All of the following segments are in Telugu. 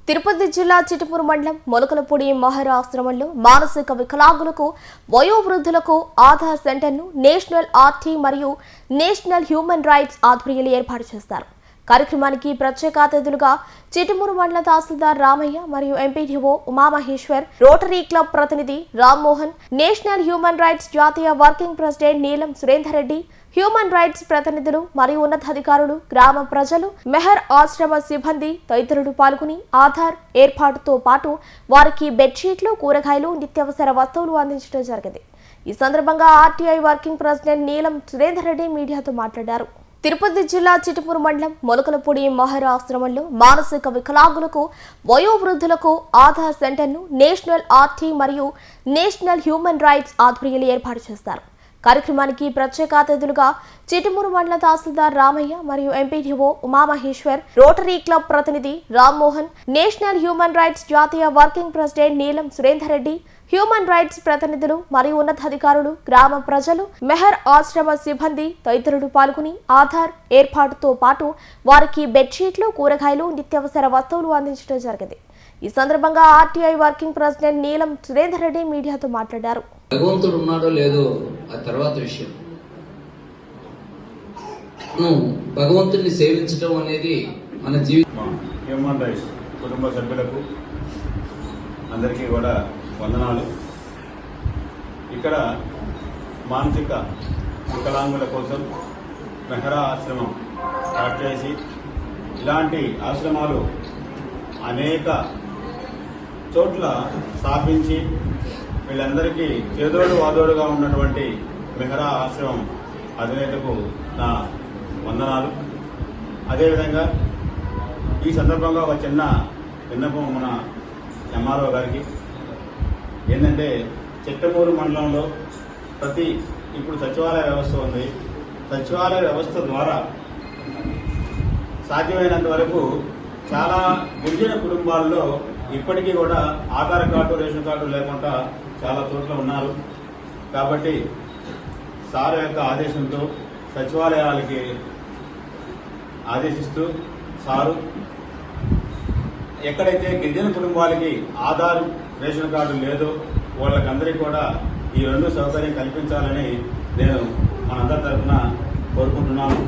తిరుపతి జిల్లా చిట్టపూరు మండలం మొలకలపూడి మహర ఆశ్రమంలో మానసిక వికలాంగులకు వయోవృద్ధులకు ఆధార్ సెంటర్ను నేషనల్ ఆర్టీ మరియు నేషనల్ హ్యూమన్ రైట్స్ ఆధ్వర్యంలో ఏర్పాటు చేస్తారు. కార్యక్రమానికి ప్రత్యేక అతిథులుగా చిట్టమూరు మండల తహసీల్దార్ రామయ్య మరియు ఎంపీడీఓ ఉమామహేశ్వర్, రోటరీ క్లబ్ ప్రతినిధి రామ్మోహన్, నేషనల్ హ్యూమన్ రైట్స్ జాతీయ వర్కింగ్ ప్రెసిడెంట్ నీలం సురేందర్ రెడ్డి, హ్యూమన్ రైట్స్ ప్రతినిధులు మరియు ఉన్నతాధికారులు, గ్రామ ప్రజలు, మెహర్ ఆశ్రమ సిబ్బంది తదితరులు పాల్గొని ఆధార్ ఏర్పాటుతో పాటు వారికి బెడ్షీట్లు, కూరగాయలు, నిత్యావసర వస్తువులు అందించడం జరిగింది. ఈ సందర్భంగా ఆర్టీఐ వర్కింగ్ ప్రెసిడెంట్ నీలం సురేందర్ రెడ్డి మీడియాతో మాట్లాడారు. తిరుపతి జిల్లా చిట్టపూరు మండలం మొలకలపూడి మహర ఆశ్రమంలో మానసిక వికలాంగులకు వయోవృద్ధులకు ఆధార్ సెంటర్ను నేషనల్ ఆర్టీ మరియు నేషనల్ హ్యూమన్ రైట్స్ ఆధ్వర్యంలో ఏర్పాటు చేస్తారు. కార్యక్రమానికి ప్రత్యేక అతిథులుగా చిట్టమూరు మండల తహసీల్దార్ రామయ్య మరియు ఎంపీడీఓ ఉమామహేశ్వర్, రోటరీ క్లబ్ ప్రతినిధి రామ్మోహన్, నేషనల్ హ్యూమన్ రైట్స్ జాతీయ వర్కింగ్ ప్రెసిడెంట్ నీలం సురేందర్ రెడ్డి, హ్యూమన్ రైట్స్ ప్రతినిధులు మరియు ఉన్నతాధికారులు, గ్రామ ప్రజలు, మెహర్ ఆశ్రమ సిబ్బంది తదితరులు పాల్గొని ఆధార్ ఏర్పాటుతో పాటు వారికి బెడ్షీట్లు, కూరగాయలు, నిత్యావసర వస్తువులు అందించడం జరిగింది. ఈ సందర్భంగా ఆర్టీఐ వర్కింగ్ ప్రెసిడెంట్ నీలం సురేందర్ రెడ్డి మీడియాతో మాట్లాడారు. భగవంతుడు ఉన్నాడో లేదో ఆ తర్వాత విషయం. భగవంతుడిని సేవించడం అనేది మన జీవితం. హ్యూమన్ రైట్స్ కుటుంబ సభ్యులకు అందరికీ కూడా వందనాలు. ఇక్కడ మానసిక వికలాంగుల కోసం మెహరా ఆశ్రమం స్టార్ట్ చేసి ఇలాంటి ఆశ్రమాలు అనేక చోట్ల స్థాపించి వీళ్ళందరికీ చేదోడు వాదోడుగా ఉన్నటువంటి మెహరా ఆశ్రమం అధినేతకు నా వందనాలు. అదేవిధంగా ఈ సందర్భంగా ఒక చిన్న విన్నపం మన ఎంఆర్ఓ గారికి ఏంటంటే, చిట్టమూరు మండలంలో ఇప్పుడు సచివాలయ వ్యవస్థ ఉంది. సచివాలయ వ్యవస్థ ద్వారా సాధ్యమైనంత వరకు చాలా గిరిజన కుటుంబాల్లో ఇప్పటికీ కూడా ఆధార్ కార్డు, రేషన్ కార్డు లేకుండా చాలా చోట్ల ఉన్నారు. కాబట్టి సార్ యొక్క ఆదేశంతో సచివాలయాలకి ఆదేశిస్తూ సారు ఎక్కడైతే గిరిజన కుటుంబాలకి ఆధార్, రేషన్ కార్డు లేదో వాళ్ళకందరికీ కూడా ఈ రెండు సౌకర్యం కల్పించాలని నేను మనందరి తరఫున కోరుకుంటున్నాను.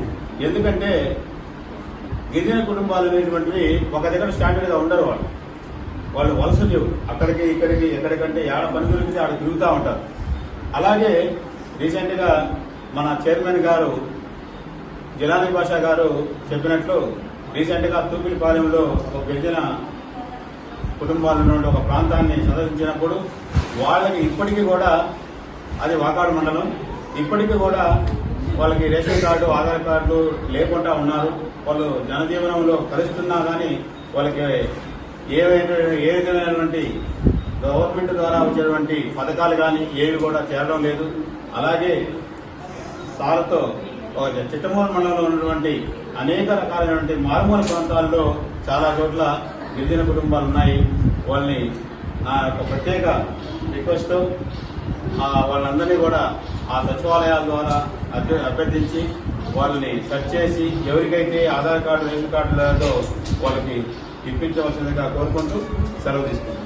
ఎందుకంటే గిరిజన కుటుంబాలు అనేటువంటివి ఒక దగ్గర స్టాండర్డ్గా ఉండరు. వాళ్ళు వలస లేవు, అక్కడికి ఇక్కడికి ఎక్కడికంటే ఏడ పని దొరికితే ఆడ తిరుగుతూ ఉంటారు. అలాగే రీసెంట్గా మన చైర్మన్ గారు జిలానీ బాషా గారు చెప్పినట్లు రీసెంట్గా తూపిలిపాలెంలో ఒక గిరిజన కుటుంబాల నుండి ఒక ప్రాంతాన్ని సందర్శించినప్పుడు వాళ్ళకి ఇప్పటికీ కూడా, అది వాకాడు మండలం, ఇప్పటికీ కూడా వాళ్ళకి రేషన్ కార్డు, ఆధార్ కార్డు లేకుండా ఉన్నారు. వాళ్ళు జనజీవనంలో కలుస్తున్నా కానీ వాళ్ళకి ఏ విధమైనటువంటి గవర్నమెంట్ ద్వారా వచ్చేటువంటి పథకాలు కానీ ఏవి కూడా చేరడం లేదు. అలాగే సార్తో చిట్టమూరు మండలంలో ఉన్నటువంటి అనేక రకాలైనటువంటి మారుమూల ప్రాంతాల్లో చాలా చోట్ల గిరిజన కుటుంబాలు ఉన్నాయి. వాళ్ళని నా యొక్క ప్రత్యేక రిక్వెస్ట్, వాళ్ళందరినీ కూడా ఆ సచివాలయాల ద్వారా అభ్యర్థించి వాళ్ళని సెర్చ్ చేసి ఎవరికైతే ఆధార్ కార్డు, రేషన్ కార్డు లేదో వాళ్ళకి ఇప్పించవలసిందిగా కోరుకుంటూ సెలవు తీసుకుంటాం.